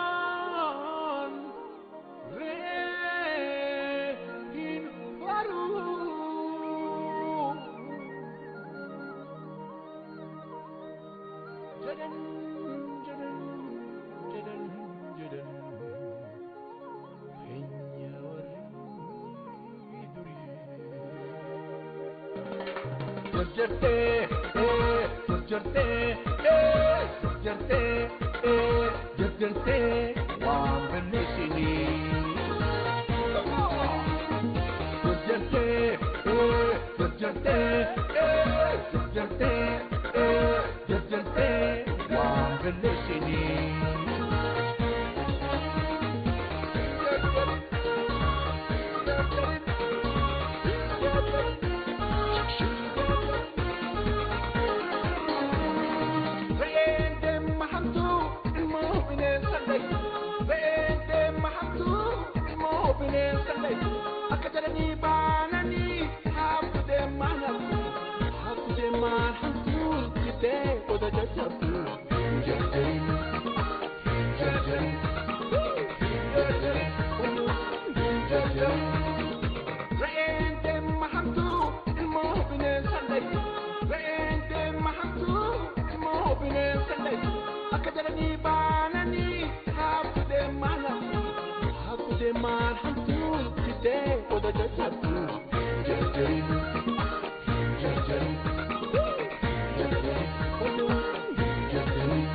Jajaran Rehin baru Jadan Jadan Jadan Jadan Hanya orang duri Terjerte Terjerte Terjerte Terjerte Wah bener sini Terjerte Terjerte Terjerte Terjerte Wah bener sini Akajarani banani hafu de mana hafu de man hantu kite oda jajatu jajarin jajarin jajarin jajarin reente mahamtu ilmo bine sandai reente mahamtu ilmo bine sandai akajarani banani hafu de mana hafu de man hantu Oda jajatu, jajarin, jajarin, jajarin, jajarin.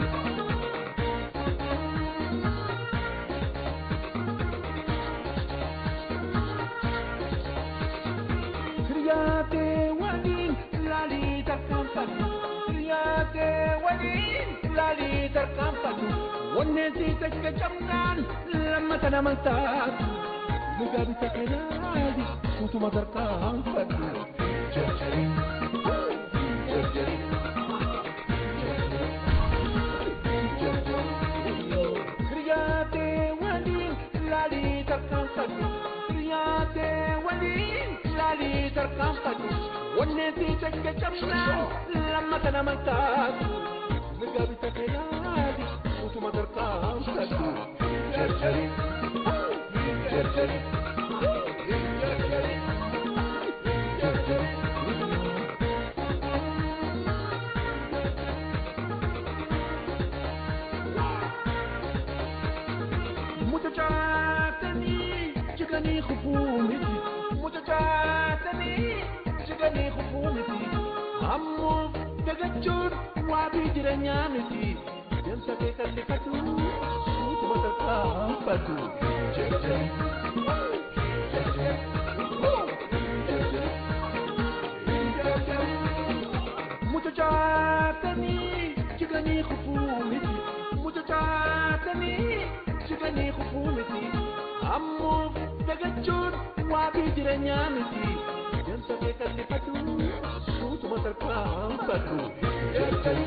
Kriyate walin lali terkampadu, kriyate walin lali terkampadu. Wanne si terkecamkan lama tanaman satu. Lugar terkenal untuk masyarakat padu jajarin jajarin kriyate wali lali terkampadu kriyate wali lali terkampadu wanne si terkecamkan lama tanaman satu lugar terkenal untuk masyarakat padu jajarin Mutajatani jigani khufumiti Mutajatani jigani khufumiti Ammu dagachur wabi jiranyamiti Dan sake kalikatu Sutu matakampatu Jajan Jajan Mutajatani jigani khufumiti Mutajatani jigani khufumiti Ammu dagachur wabi jiranyamiti Dan sake kalikatu Sutu matakampatu Jajan